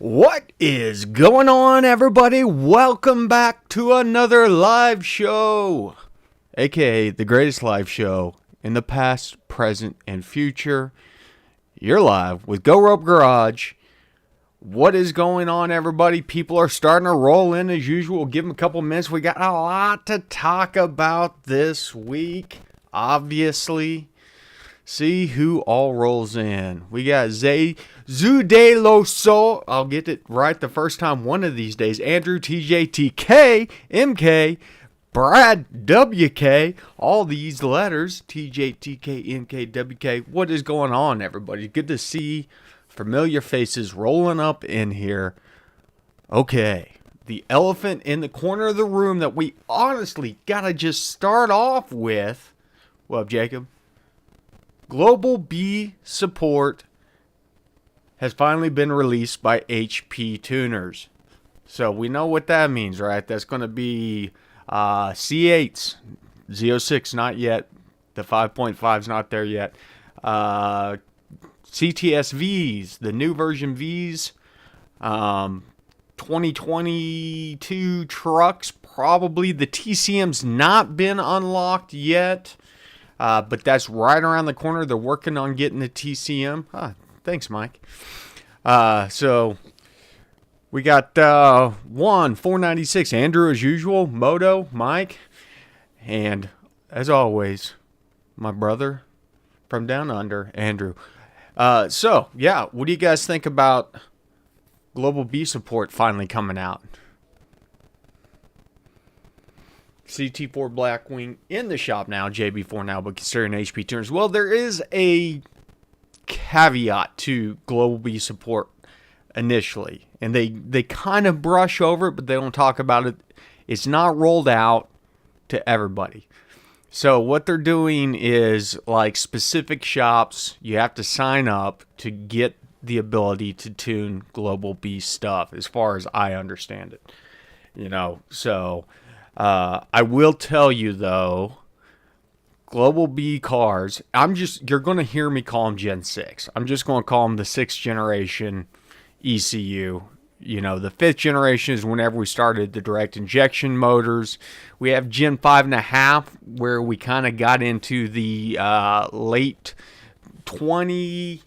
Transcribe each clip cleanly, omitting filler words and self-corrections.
What is going on, everybody? Welcome back to another live show, aka the greatest live show in the past, present, and future. You're live with Go Rope Garage. What is going on, everybody? People are starting to roll in as usual. Give them a couple minutes. We got a lot to talk about this week, obviously. See who all rolls in. We got Zude Loso. I'll get it right the first time one of these days. Andrew, TJ, TK, MK, Brad, WK. All these letters. TJ, TK, MK, WK. What is going on, everybody? Good to see familiar faces rolling up in here. Okay. The elephant in the corner of the room that we honestly got to just start off with. What up, Jacob? Global B support has finally been released by HP tuners. So we know what that means, right? That's going to be C8s, Z06 not yet. The 5.5's not there yet. CTS Vs, the new version Vs. 2022 trucks, probably. The TCM's not been unlocked yet. But that's right around the corner. They're working on getting the TCM. Thanks, Mike. So we got 496. Andrew, as usual. Moto, Mike. And as always, my brother from down under, Andrew. So, yeah, what do you guys think about Global B support finally coming out? CT4 Blackwing in the shop now, JB4 now, but considering HP tuners. Well, there is a caveat to Global B support initially, and they kind of brush over it, but they don't talk about it. It's not rolled out to everybody. So what they're doing is, like, specific shops, you have to sign up to get the ability to tune Global B stuff, as far as I understand it. So I will tell you, though, Global B cars, you're going to hear me call them Gen 6. I'm just going to call them the 6th generation ECU. The 5th generation is whenever we started the direct injection motors. We have Gen 5.5, where we kind of got into the late 20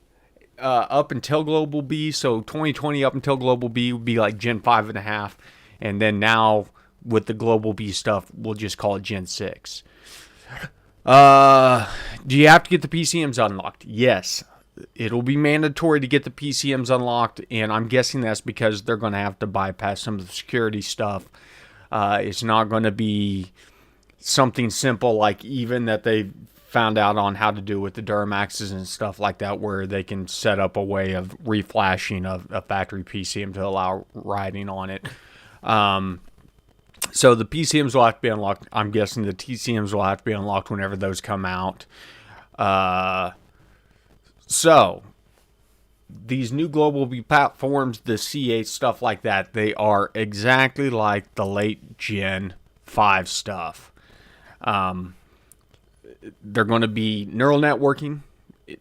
up until Global B. So 2020 up until Global B would be like Gen 5.5. And then now, with the Global B stuff, we'll just call it Gen 6. Do you have to get the PCMs unlocked? Yes. It'll be mandatory to get the PCMs unlocked, and I'm guessing that's because they're going to have to bypass some of the security stuff. It's not going to be something simple like even that they found out on how to do with the Duramaxes and stuff like that, where they can set up a way of reflashing a factory PCM to allow riding on it. So the PCMs will have to be unlocked. I'm guessing the TCMs will have to be unlocked whenever those come out. So these new Global B platforms, the C8 stuff like that, they are exactly like the late Gen 5 stuff. They're going to be neural networking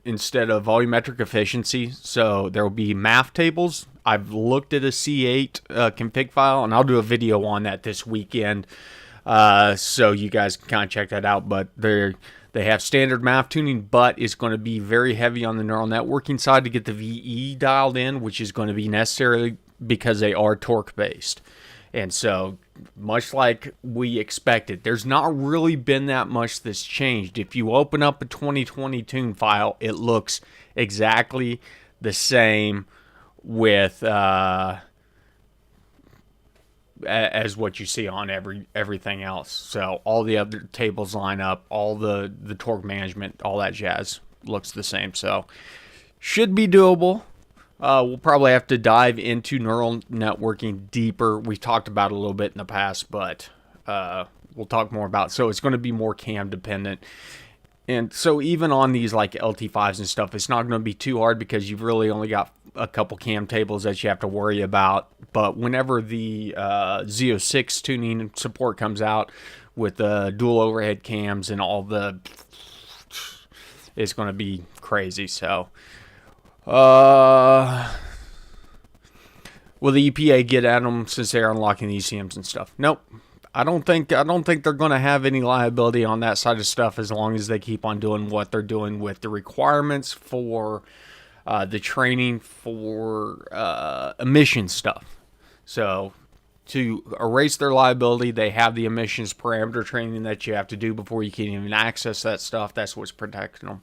instead of volumetric efficiency. So there will be math tables. I've looked at a C8 config file, and I'll do a video on that this weekend, so you guys can kind of check that out. But they have standard math tuning, but it's going to be very heavy on the neural networking side to get the VE dialed in, which is going to be necessary because they are torque-based. And so, much like we expected, there's not really been that much that's changed. If you open up a 2020 tune file, it looks exactly the same with as what you see on everything else. So all the other tables line up, all the torque management, all that jazz looks the same. So should be doable. We'll probably have to dive into neural networking deeper. We talked about it a little bit in the past, but we'll talk more about it. So it's going to be more cam dependent. And so even on these like LT5s and stuff, it's not going to be too hard because you've really only got a couple cam tables that you have to worry about. But whenever the Z06 tuning support comes out with the dual overhead cams and all the, it's going to be crazy. So Will the EPA get at them since they're unlocking the ECMs and stuff? Nope. I don't think they're going to have any liability on that side of stuff as long as they keep on doing what they're doing with the requirements for the training for emission stuff. So to erase their liability, they have the emissions parameter training that you have to do before you can even access that stuff. That's what's protecting them.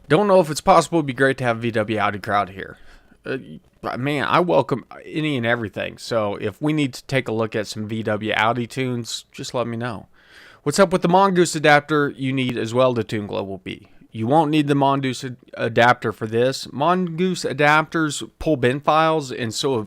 Don't know if it's possible. It'd be great to have VW Audi crowd here. Man, I welcome any and everything. So if we need to take a look at some VW Audi tunes, just let me know. What's up with the Mongoose adapter you need as well to tune Global B? You won't need the Mongoose adapter for this. Mongoose adapters pull bin files, and so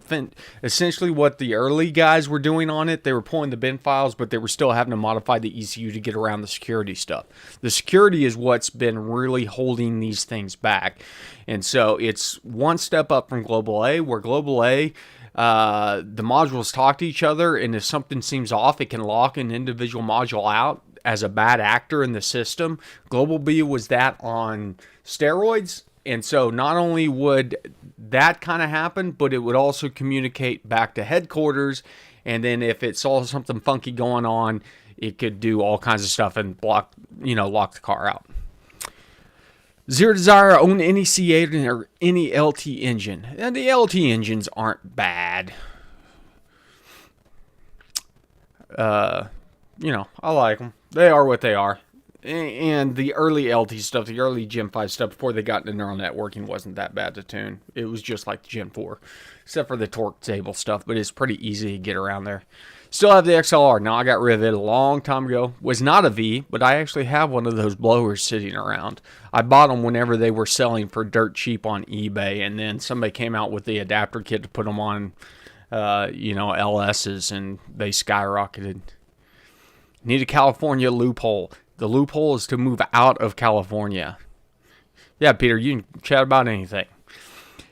essentially what the early guys were doing on it, they were pulling the bin files, but they were still having to modify the ECU to get around the security stuff. The security is what's been really holding these things back. And so it's one step up from Global A, where Global A, the modules talk to each other, and if something seems off, it can lock an individual module out as a bad actor in the system. Global B was that on steroids, and so not only would that kind of happen, but it would also communicate back to headquarters, and then if it saw something funky going on, it could do all kinds of stuff and lock the car out. Zero desire own any C8 or any LT engine. And the LT engines aren't bad. I like them. They are what they are. And the early LT stuff, the early Gen 5 stuff before they got into neural networking wasn't that bad to tune. It was just like the Gen 4, except for the torque table stuff, but it's pretty easy to get around there. Still have the XLR. Now, I got rid of it a long time ago. Was not a V, but I actually have one of those blowers sitting around. I bought them whenever they were selling for dirt cheap on eBay, and then somebody came out with the adapter kit to put them on, LSs, and they skyrocketed. Need a California loophole. The loophole is to move out of California. Yeah, Peter, you can chat about anything.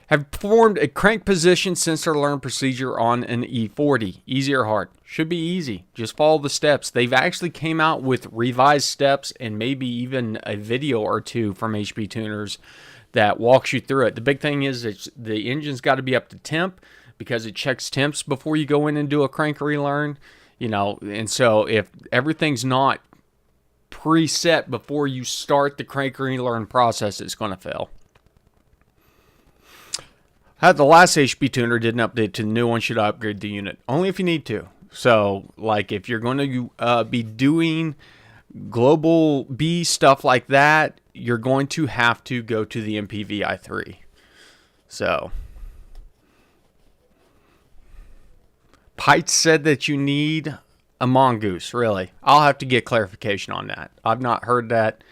Have performed a crank position sensor learn procedure on an E40. Easy or hard? Should be easy. Just follow the steps. They've actually came out with revised steps and maybe even a video or two from HP tuners that walks you through it. The big thing is the engine's got to be up to temp because it checks temps before you go in and do a crank relearn. And so if everything's not preset before you start the crank relearn process, it's going to fail. The last HP tuner did an update to the new one. Should upgrade the unit only if you need to. So, like if you're going to be doing Global B stuff like that, you're going to have to go to the MPVI3. So, Pite said that you need a Mongoose. Really, I'll have to get clarification on that. I've not heard that.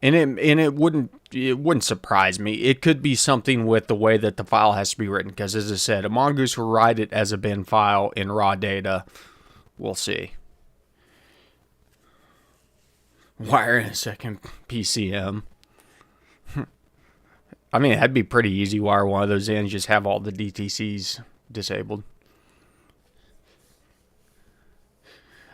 And it wouldn't surprise me. It could be something with the way that the file has to be written, because as I said, a Mongoose will write it as a bin file in raw data. We'll see. Wire in a second PCM. I mean, that'd be pretty easy. Wire one of those in, just have all the DTCs disabled.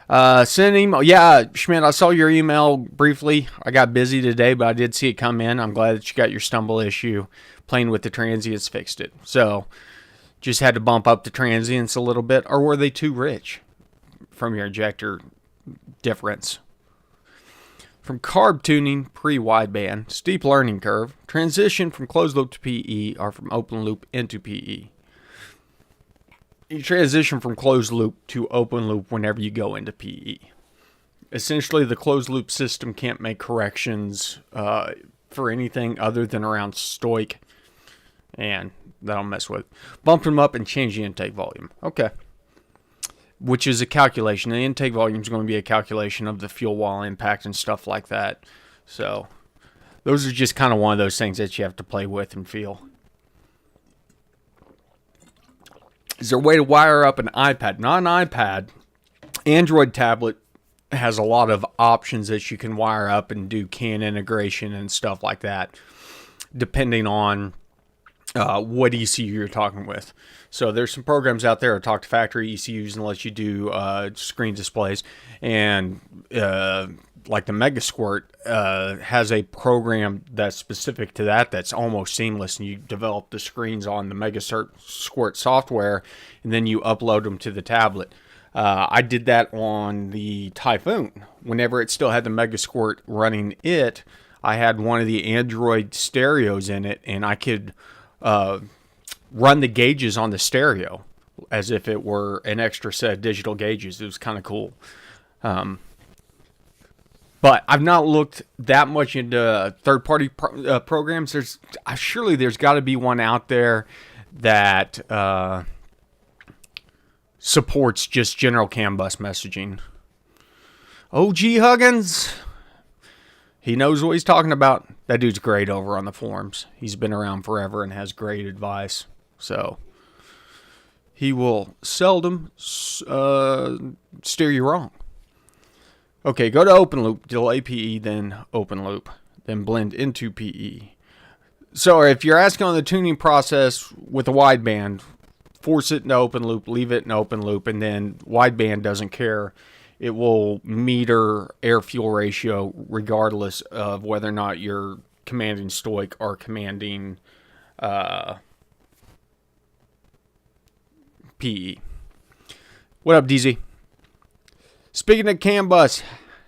Send an email. Yeah, Schmidt, I saw your email briefly. I got busy today, but I did see it come in. I'm glad that you got your stumble issue. Playing with the transients fixed it. So, just had to bump up the transients a little bit. Or were they too rich from your injector difference? From carb tuning, pre-wideband, steep learning curve, transition from closed loop to PE, or from open loop into PE. You transition from closed loop to open loop whenever you go into PE. Essentially, the closed loop system can't make corrections for anything other than around stoic, and that'll mess with it. Bump them up and change the intake volume. Okay. Which is a calculation. The intake volume is going to be a calculation of the fuel wall impact and stuff like that. So, those are just kind of one of those things that you have to play with and feel. Is there a way to wire up an iPad? Not an iPad. Android tablet has a lot of options that you can wire up and do CAN integration and stuff like that, depending on what ECU you're talking with. So there's some programs out there that talk to factory ECUs and let you do screen displays. And like the Mega Squirt has a program that's specific to that that's almost seamless. And you develop the screens on the Mega Squirt software, and then you upload them to the tablet. I did that on the Typhoon. Whenever it still had the Mega Squirt running I had one of the Android stereos in it, and I could run the gauges on the stereo as if it were an extra set of digital gauges. It was kind of cool. But I've not looked that much into third-party programs. Surely there's got to be one out there that supports just general CAN bus messaging. OG Huggins, he knows what he's talking about. That dude's great over on the forums. He's been around forever and has great advice. So he will seldom steer you wrong. Okay, go to open loop, delay PE, then open loop, then blend into PE. So if you're asking on the tuning process with a wideband, force it into open loop, leave it in open loop, and then wideband doesn't care. It will meter air-fuel ratio regardless of whether or not you're commanding stoic or commanding PE. What up, DZ? Speaking of CAN bus,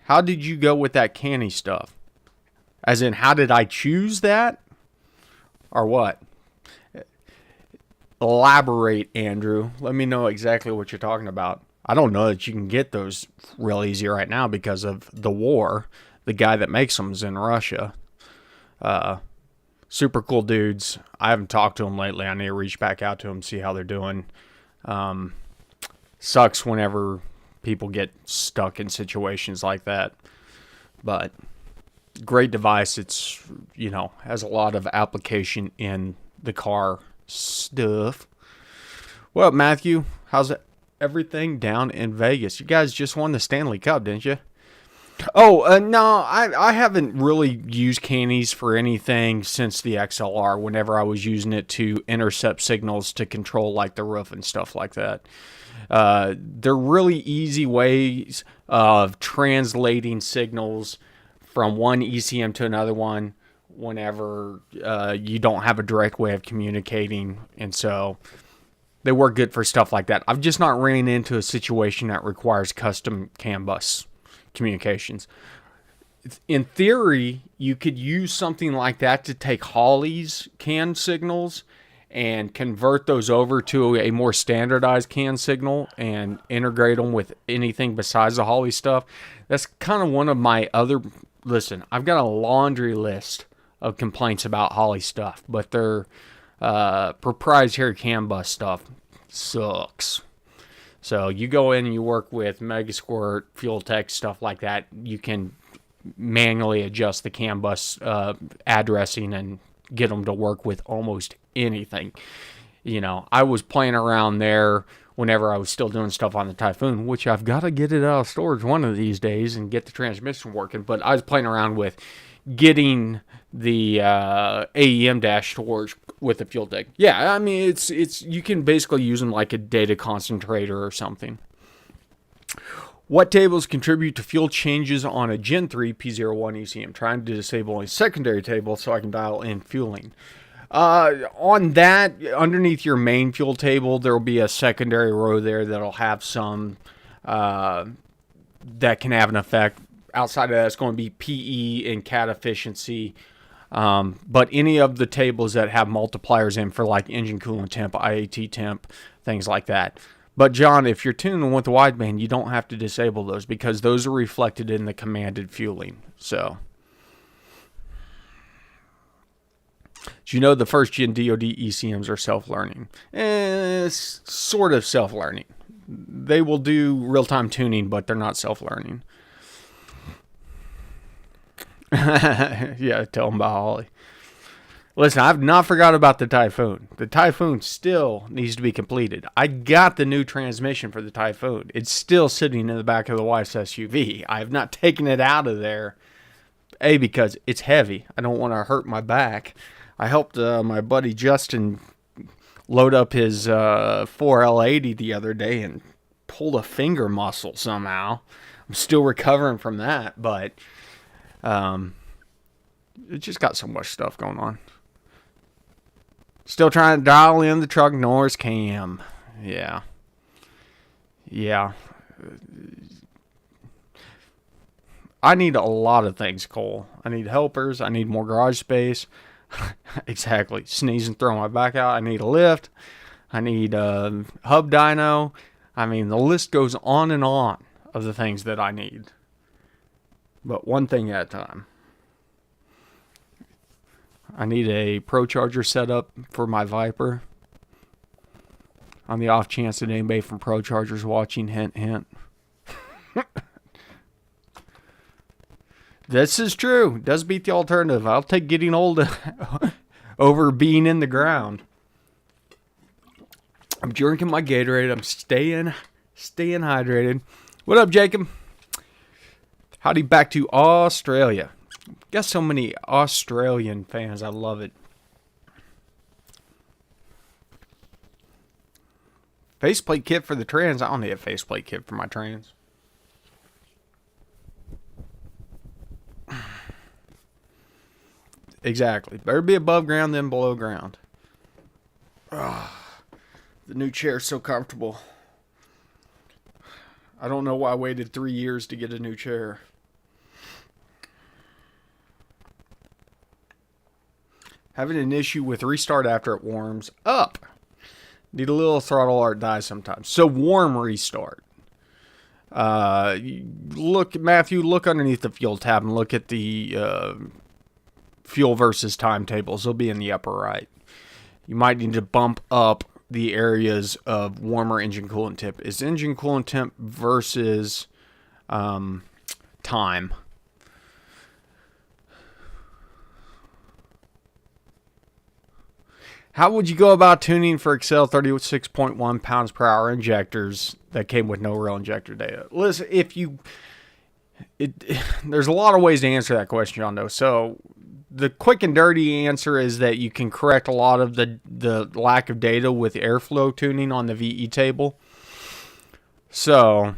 how did you go with that canny stuff? As in, how did I choose that? Or what? Elaborate, Andrew. Let me know exactly what you're talking about. I don't know that you can get those real easy right now because of the war. The guy that makes them is in Russia. Super cool dudes. I haven't talked to them lately. I need to reach back out to them, see how they're doing. Sucks whenever people get stuck in situations like that. But great device. It's, has a lot of application in the car stuff. What up, Matthew? How's everything down in Vegas? You guys just won the Stanley Cup, didn't you? Oh, no, I haven't really used cannies for anything since the XLR, whenever I was using it to intercept signals to control like the roof and stuff like that. They're really easy ways of translating signals from one ECM to another one whenever you don't have a direct way of communicating, and so they work good for stuff like that. I've just not ran into a situation that requires custom CAN bus communications. In theory, you could use something like that to take Holley's CAN signals and convert those over to a more standardized CAN signal and integrate them with anything besides the Holley stuff. That's kind of one of my other... Listen, I've got a laundry list of complaints about Holley stuff, but their proprietary CAN bus stuff sucks. So you go in and you work with Mega Squirt, Fuel Tech, stuff like that. You can manually adjust the CAN bus addressing and get them to work with almost anything. I was playing around there whenever I was still doing stuff on the Typhoon, which I've got to get it out of storage one of these days and get the transmission working. But I was playing around with getting the AEM dash to work with the Fuel Tech. Yeah, I mean, it's you can basically use them like a data concentrator or something. What tables contribute to fuel changes on a Gen 3 P01 ECM? Trying to disable a secondary table so I can dial in fueling. On that, underneath your main fuel table, there will be a secondary row there that'll have some that can have an effect. Outside of that, it's going to be PE and CAT efficiency. But any of the tables that have multipliers in for like engine coolant temp, IAT temp, things like that. But John, if you're tuning with the wideband, you don't have to disable those because those are reflected in the commanded fueling. So, do you know the first gen DoD ECMs are self-learning? Sort of self-learning. They will do real-time tuning, but they're not self-learning. Yeah, tell them about Holley. Listen, I've not forgot about the Typhoon. The Typhoon still needs to be completed. I got the new transmission for the Typhoon. It's still sitting in the back of the wife's SUV. I have not taken it out of there, because it's heavy. I don't want to hurt my back. I helped my buddy Justin load up his 4L80 the other day and pulled a finger muscle somehow. I'm still recovering from that, but it just got so much stuff going on. Still trying to dial in the truck Norris cam. Yeah. I need a lot of things, Cole. I need helpers. I need more garage space. Exactly. Sneeze and throw my back out. I need a lift. I need a hub dyno. I mean, the list goes on and on of the things that I need. But one thing at a time. I need a Pro Charger setup for my Viper. On the off chance that anybody from Pro Charger's watching, hint, hint. This is true. It does beat the alternative. I'll take getting old over being in the ground. I'm drinking my Gatorade. I'm staying hydrated. What up, Jacob? Howdy back to Australia. Got so many Australian fans. I love it. Faceplate kit for the trans. I don't need a faceplate kit for my trans. Exactly. Better be above ground than below ground. The new chair is so comfortable. I don't know why I waited 3 years to get a new chair. Having an issue with restart after it warms up. Need a little throttle or it dies sometimes. So warm restart. Matthew, look underneath the fuel tab and look at the fuel versus timetables. They'll be in the upper right. You might need to bump up the areas of warmer engine coolant temp. Is engine coolant temp versus time. How would you go about tuning for Excel 36.1 pounds per hour injectors that came with no real injector data? Listen, there's a lot of ways to answer that question, John Doe. So the quick and dirty answer is that you can correct a lot of the lack of data with airflow tuning on the VE table. So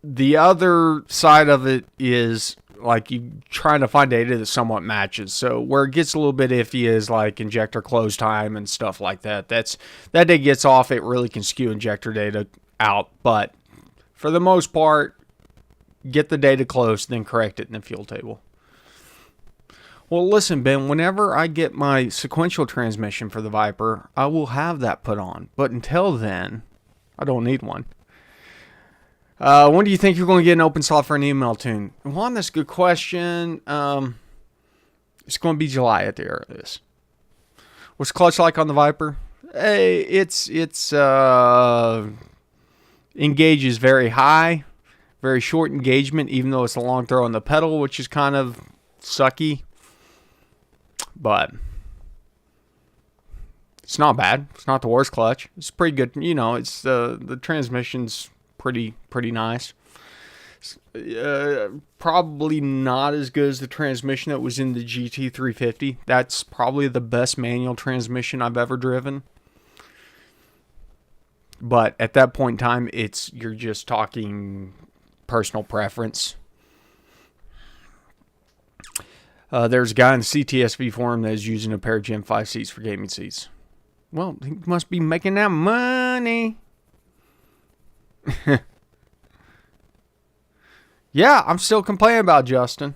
the other side of it is like you trying to find data that somewhat matches. So where it gets a little bit iffy is like injector close time and stuff like that. That day gets off, it really can skew injector data out. But for the most part, get the data close, then correct it in the fuel table. Well, listen, Ben, whenever I get my sequential transmission for the Viper, I will have that put on. But until then, I don't need one. When do you think you're going to get an open slot for an email tune? Juan, that's a good question. It's going to be July at the earliest. What's clutch like on the Viper? Hey, it's engages very high, very short engagement, even though it's a long throw on the pedal, which is kind of sucky. But it's not bad. It's not the worst clutch. It's pretty good. You know, it's the transmission's pretty nice. Probably not as good as the transmission that was in the GT350. That's probably the best manual transmission I've ever driven. But at that point in time, you're just talking personal preference. There's a guy in the CTSV forum that is using a pair of Gen 5 seats for gaming seats. Well, he must be making that money. Yeah, I'm still complaining about Justin.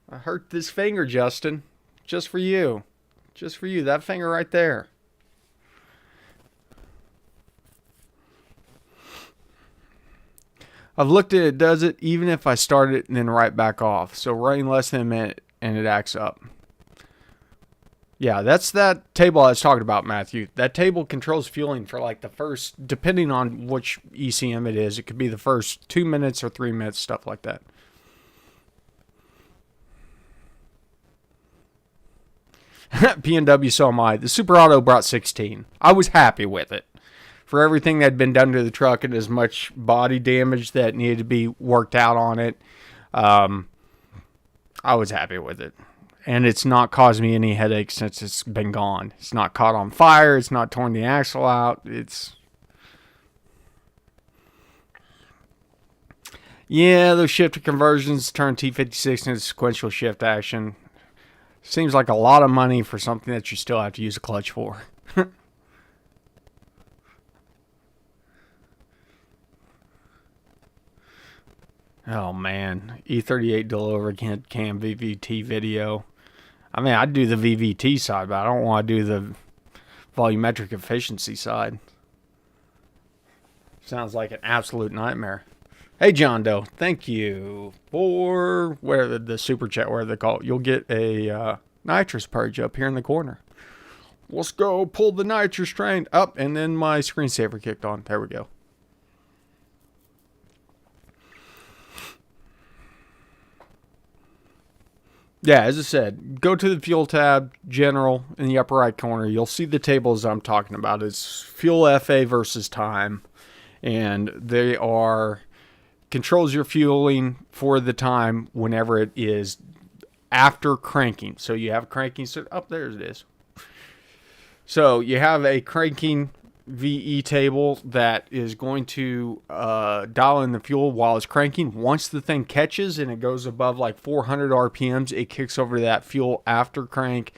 I hurt this finger, Justin. Just for you. Just for you. That finger right there. I've looked at it, does it, even if I start it and then right back off. So running less than a minute and it acts up. Yeah, that's that table I was talking about, Matthew. That table controls fueling for like the first, depending on which ECM it is, it could be the first 2 minutes or 3 minutes, stuff like that. P&W, so am I. The Super Auto brought 16. I was happy with it. For everything that had been done to the truck and as much body damage that needed to be worked out on it. I was happy with it. And it's not caused me any headaches since it's been gone. It's not caught on fire. It's not torn the axle out. Yeah, those shifter conversions turn T56 into sequential shift action. Seems like a lot of money for something that you still have to use a clutch for. Oh man, E38 delivery cam VVT video. I mean, I'd do the VVT side, but I don't want to do the volumetric efficiency side. Sounds like an absolute nightmare. Hey, John Doe, thank you for the super chat, where they call it. You'll get a nitrous purge up here in the corner. Let's go pull the nitrous train up, and then my screensaver kicked on. There we go. Yeah, as I said, go to the fuel tab, general, in the upper right corner. You'll see the tables I'm talking about. It's fuel FA versus time. And they are controls your fueling for the time whenever it is after cranking. So you have cranking. So there it is. So you have a cranking VE table that is going to dial in the fuel while it's cranking. Once the thing catches and it goes above like 400 RPMs, it kicks over to that fuel after crank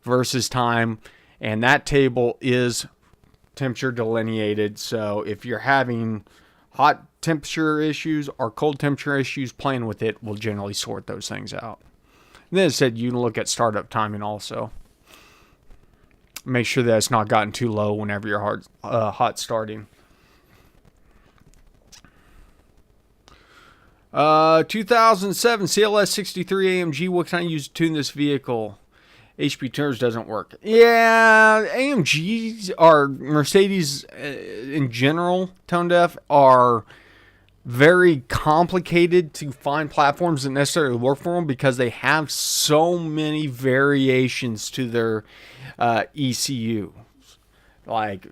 versus time. And that table is temperature delineated. So if you're having hot temperature issues or cold temperature issues, playing with it will generally sort those things out. And then it said you can look at startup timing also. Make sure that it's not gotten too low whenever you're hot starting. 2007 CLS 63 AMG. What can I use to tune this vehicle? HP tuners doesn't work. Yeah, AMGs are Mercedes in general. Tone deaf are very complicated to find platforms that necessarily work for them because they have so many variations to their ECU. Like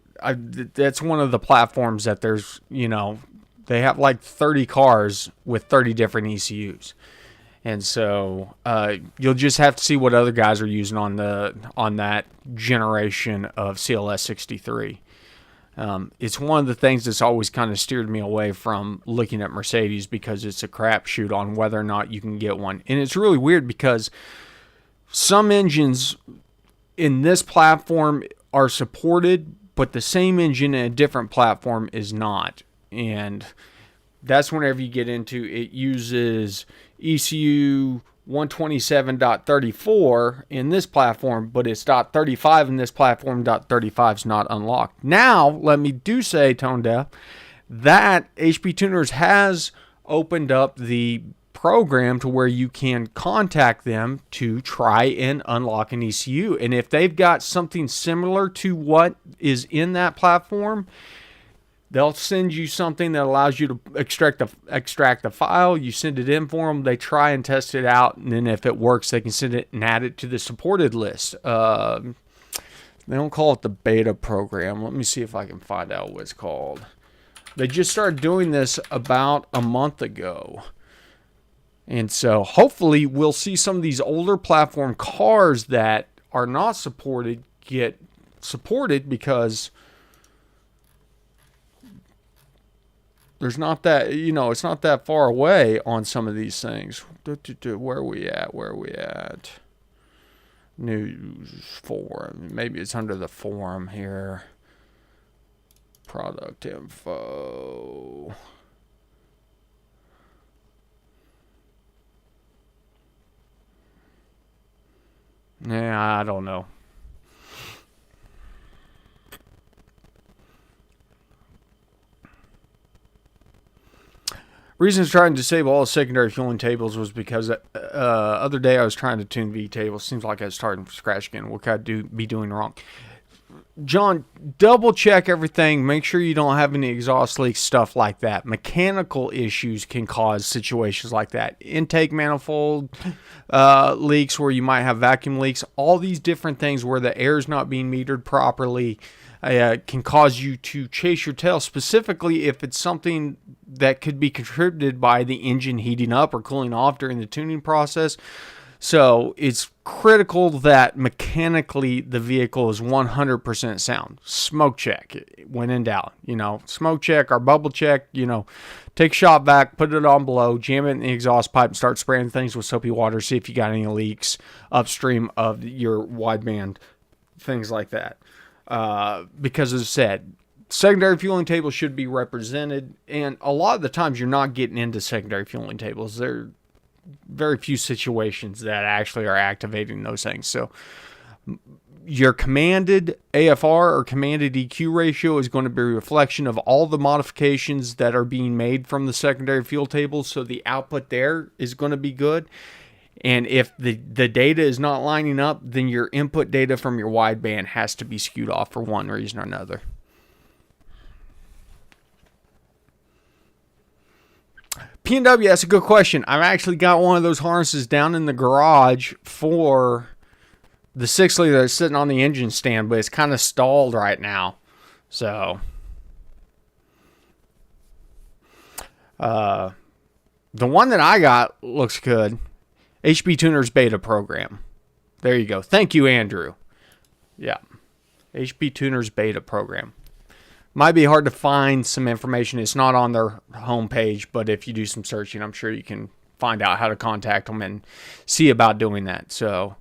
that's one of the platforms that there's, they have like 30 cars with 30 different ECUs. And so you'll just have to see what other guys are using on that generation of CLS 63. It's one of the things that's always kind of steered me away from looking at Mercedes because it's a crapshoot on whether or not you can get one. And it's really weird because some engines in this platform are supported, but the same engine in a different platform is not. And that's whenever you get into it uses ECU 127.34 in this platform, but it's .35 in this platform. .35 is not unlocked. Now, let me do say, Tone Deaf, that HP Tuners has opened up the program to where you can contact them to try and unlock an ECU. And if they've got something similar to what is in that platform, they'll send you something that allows you to extract the file. You send it in for them. They try and test it out. And then if it works, they can send it and add it to the supported list. They don't call it the beta program. Let me see if I can find out what it's called. They just started doing this about a month ago. And so hopefully we'll see some of these older platform cars that are not supported get supported because there's not that, it's not that far away on some of these things. Where are we at? News forum. Maybe it's under the forum here. Product info. Yeah, I don't know. Reason trying to disable all the secondary fueling tables was because other day I was trying to tune V tables. Seems like I was starting from scratch again. What could I be doing wrong? John, double check everything. Make sure you don't have any exhaust leaks, stuff like that. Mechanical issues can cause situations like that. Intake manifold leaks where you might have vacuum leaks. All these different things where the air is not being metered properly. can cause you to chase your tail, specifically if it's something that could be contributed by the engine heating up or cooling off during the tuning process. So it's critical that mechanically the vehicle is 100% sound. Smoke check when in doubt. Smoke check or bubble check. Take a shot vac, put it on below, jam it in the exhaust pipe, and start spraying things with soapy water. See if you got any leaks upstream of your wideband, things like that. Because as I said, secondary fueling tables should be represented, and a lot of the times you're not getting into secondary fueling tables. There are very few situations that actually are activating those things. So your commanded AFR or commanded EQ ratio is going to be a reflection of all the modifications that are being made from the secondary fuel table. So the output there is going to be good. And if the data is not lining up, then your input data from your wideband has to be skewed off for one reason or another. P&W, that's a good question. I've actually got one of those harnesses down in the garage for the 6-liter that's sitting on the engine stand, but it's kind of stalled right now. So, the one that I got looks good. HP Tuner's beta program. There you go. Thank you, Andrew. Yeah. HP Tuner's beta program. Might be hard to find some information. It's not on their homepage, but if you do some searching, I'm sure you can find out how to contact them and see about doing that. So,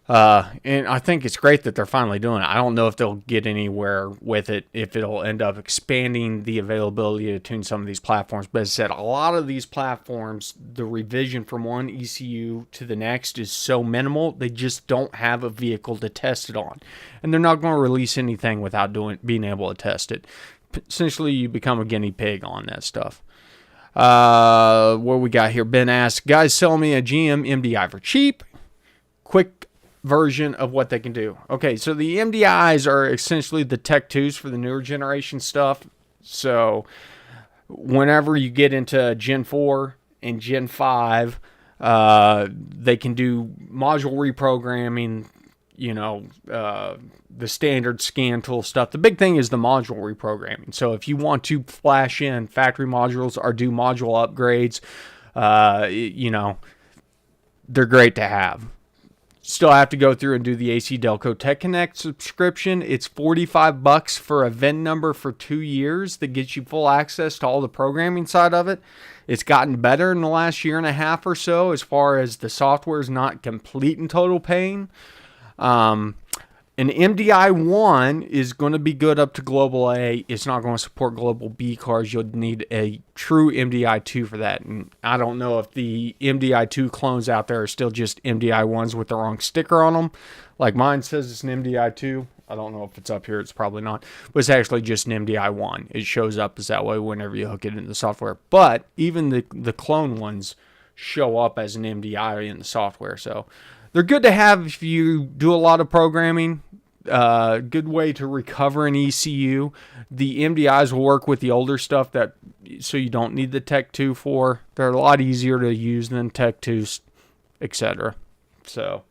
and I think it's great that they're finally doing it. I don't know if they'll get anywhere with it, if it'll end up expanding the availability to tune some of these platforms. But as I said, a lot of these platforms, the revision from one ECU to the next is so minimal, they just don't have a vehicle to test it on. And they're not going to release anything without being able to test it. Essentially, you become a guinea pig on that stuff. What we got here? Ben asks, guys, sell me a GM MDI for cheap. Quick version of what they can do. Okay, so the MDIs are essentially the Tech 2s for the newer generation stuff. So whenever you get into Gen 4 and Gen 5, they can do module reprogramming, the standard scan tool stuff. The big thing is the module reprogramming. So if you want to flash in factory modules or do module upgrades, they're great to have. Still have to go through and do the AC Delco Tech Connect subscription. It's $45 for a VIN number for 2 years that gets you full access to all the programming side of it. It's gotten better in the last year and a half or so as far as the software is not complete and total pain. An MDI 1 is going to be good up to Global A. It's not going to support Global B cars. You'll need a true MDI 2 for that. And I don't know if the MDI 2 clones out there are still just MDI 1s with the wrong sticker on them. Like mine says it's an MDI 2. I don't know if it's up here. It's probably not. But it's actually just an MDI 1. It shows up as that way whenever you hook it into the software. But even the clone ones show up as an MDI in the software. So they're good to have if you do a lot of programming. Good way to recover an ECU. The MDIs will work with the older stuff so you don't need the Tech 2 for. They're a lot easier to use than Tech 2s, etc. So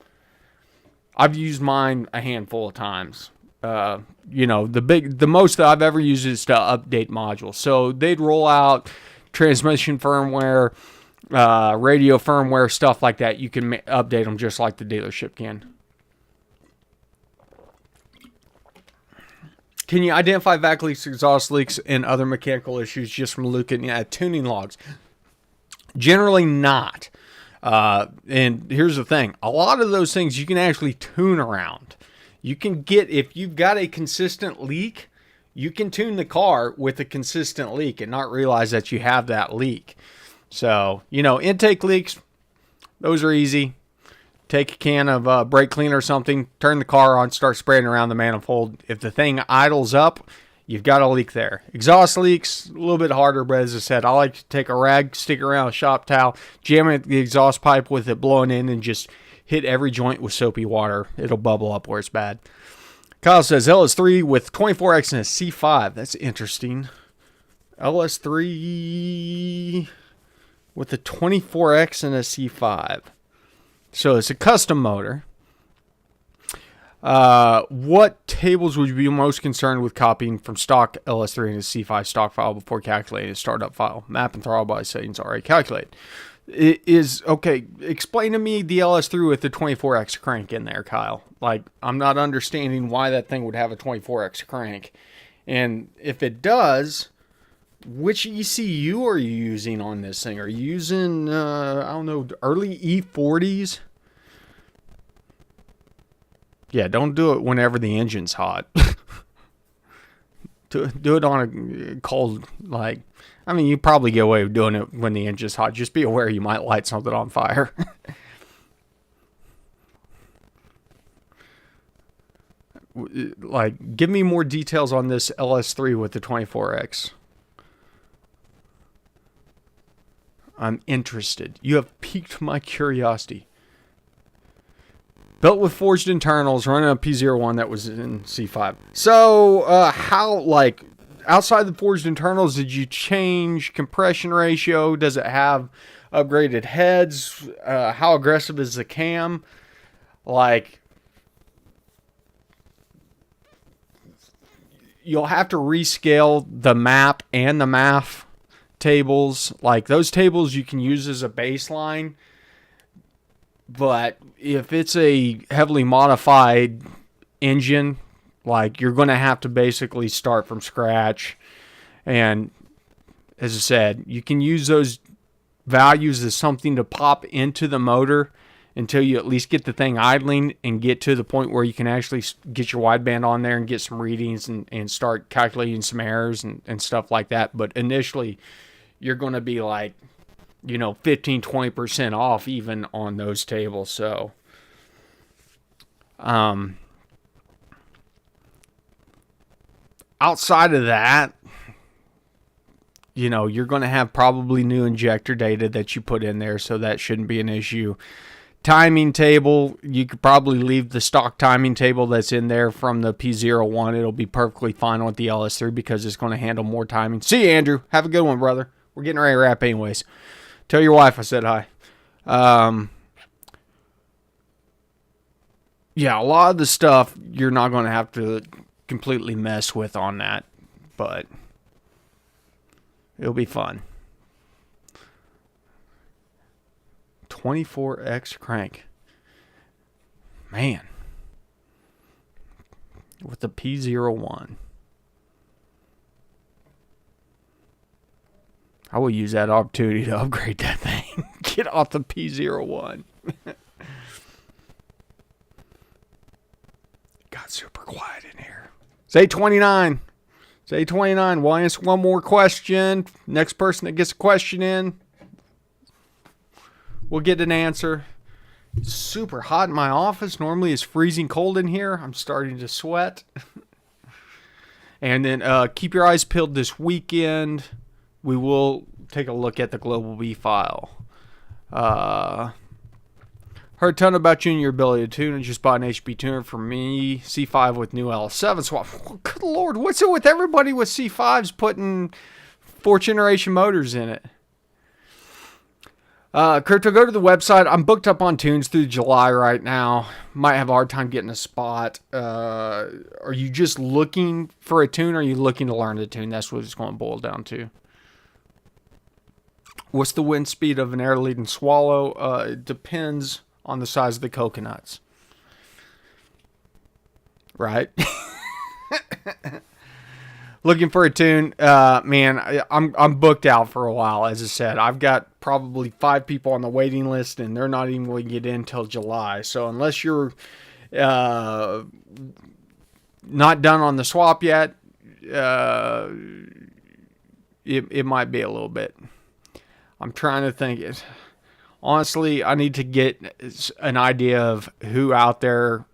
I've used mine a handful of times. The most that I've ever used is to update modules. So they'd roll out transmission firmware, radio firmware, stuff like that. You can update them just like the dealership can. Can you identify vac leaks, exhaust leaks, and other mechanical issues just from looking at tuning logs? Generally not. And here's the thing. A lot of those things you can actually tune around. You can if you've got a consistent leak, you can tune the car with a consistent leak and not realize that you have that leak. So, intake leaks, those are easy. Take a can of brake cleaner or something, turn the car on, start spraying around the manifold. If the thing idles up, you've got a leak there. Exhaust leaks, a little bit harder, but as I said, I like to take a rag, stick it around a shop towel, jam it the exhaust pipe with it blowing in, and just hit every joint with soapy water. It'll bubble up where it's bad. Kyle says, LS3 with 24X and a C5. That's interesting. LS3 with a 24X and a C5. So it's a custom motor. What tables would you be most concerned with copying from stock LS3 into C5 stock file before calculating a startup file? Map and throttle by settings already calculated. It is okay. Explain to me the LS3 with the 24x crank in there, Kyle. Like, I'm not understanding why that thing would have a 24x crank. And if it does, which ECU are you using on this thing? Are you using, I don't know, early E40s? Yeah, don't do it whenever the engine's hot. do it on a cold, like, I mean, you probably get away with doing it when the engine's hot. Just be aware you might light something on fire. Like, give me more details on this LS3 with the 24X. I'm interested. You have piqued my curiosity. Built with forged internals, running a P01 that was in C5. So, how, like, outside the forged internals, did you change compression ratio? Does it have upgraded heads? How aggressive is the cam? Like, you'll have to rescale the map and the MAF tables. Like, those tables you can use as a baseline. But if it's a heavily modified engine, like, you're going to have to basically start from scratch. And as I said, you can use those values as something to pop into the motor until you at least get the thing idling and get to the point where you can actually get your wideband on there and get some readings and start calculating some errors and stuff like that. But initially, you're going to be like, 15-20% off even on those tables. So outside of that, you're going to have probably new injector data that you put in there, so that shouldn't be an issue. Timing table, you could probably leave the stock timing table that's in there from the P01. It'll be perfectly fine with the LS3 because it's going to handle more timing. See you, Andrew. Have a good one, brother. We're getting ready to wrap anyways. Tell your wife I said hi. Yeah, a lot of the stuff you're not going to have to completely mess with on that, but it'll be fun. 24X crank. Man. With the P01. I will use that opportunity to upgrade that thing. Get off the P01. Got super quiet in here. Say 29. Say 29. We'll answer one more question. Next person that gets a question in, we'll get an answer. It's super hot in my office. Normally it's freezing cold in here. I'm starting to sweat. And then keep your eyes peeled this weekend. We will take a look at the Global B file. Heard a ton about you and your ability to tune, and just bought an HP tuner for me. C5 with new L7 swap. Oh, good Lord, what's it with everybody with C5s putting 4th generation motors in it? Crypto, go to the website. I'm booked up on tunes through July right now. Might have a hard time getting a spot. Are you just looking for a tune, or are you looking to learn to tune? That's what it's going to boil down to. What's the wind speed of an air-leading swallow? It depends on the size of the coconuts. Right? Looking for a tune. Man, I'm booked out for a while, as I said. I've got probably 5 people on the waiting list, and they're not even going to get in until July. So unless you're not done on the swap yet, it might be a little bit. I'm trying to think it. Honestly, I need to get an idea of who out there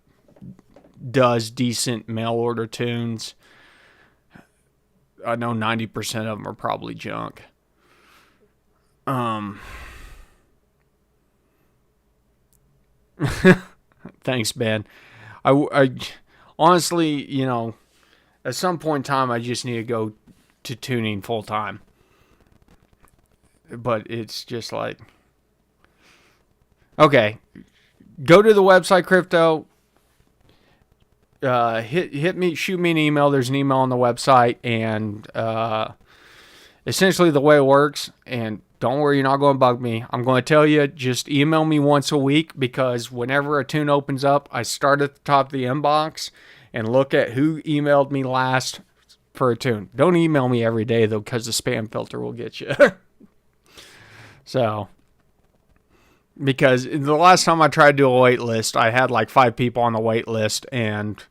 does decent mail order tunes. I know 90% of them are probably junk. Thanks, Ben. I honestly, at some point in time, I just need to go to tuning full time. But it's just like, okay, go to the website, Crypto. hit me, shoot me an email. There's an email on the website, and essentially the way it works, and don't worry, you're not going to bug me. I'm going to tell you, just email me once a week, because whenever a tune opens up, I start at the top of the inbox and look at who emailed me last for a tune. Don't email me every day, though, because the spam filter will get you. So, because the last time I tried to do a wait list, I had like 5 people on the wait list and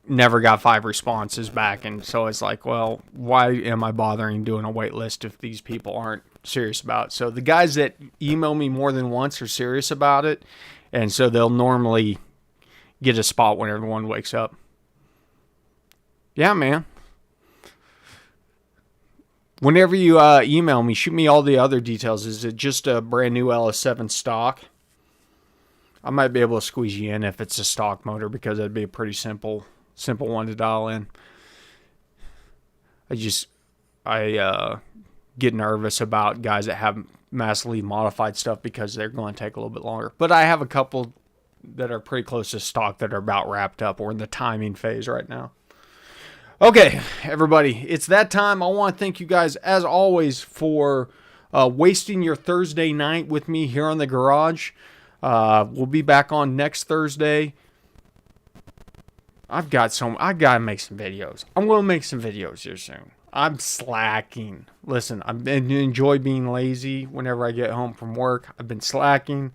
never got 5 responses back. And so it's like, well, why am I bothering doing a wait list if these people aren't serious about it? So the guys that email me more than once are serious about it. And so they'll normally get a spot when everyone wakes up. Yeah, man. Whenever you email me, shoot me all the other details. Is it just a brand new LS7 stock? I might be able to squeeze you in if it's a stock motor, because that'd be a pretty simple one to dial in. I get nervous about guys that have massively modified stuff, because they're going to take a little bit longer. But I have a couple that are pretty close to stock that are about wrapped up. We're in the timing phase right now. Okay, everybody, it's that time. I want to thank you guys, as always, for wasting your Thursday night with me here on the garage. We'll be back on next Thursday. I gotta make some videos. I'm gonna make some videos here soon. I'm slacking. Listen, I enjoy being lazy whenever I get home from work. I've been slacking.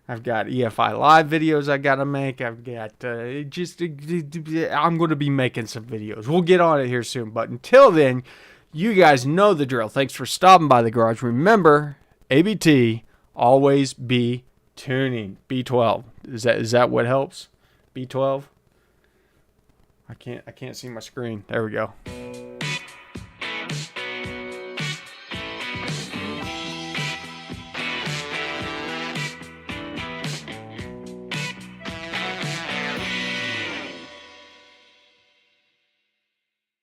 I've got EFI Live videos I got to make. I've got I'm going to be making some videos. We'll get on it here soon. But until then, you guys know the drill. Thanks for stopping by the garage. Remember, ABT, always be tuning. B12. Is that what helps? B12? I can't see my screen. There we go.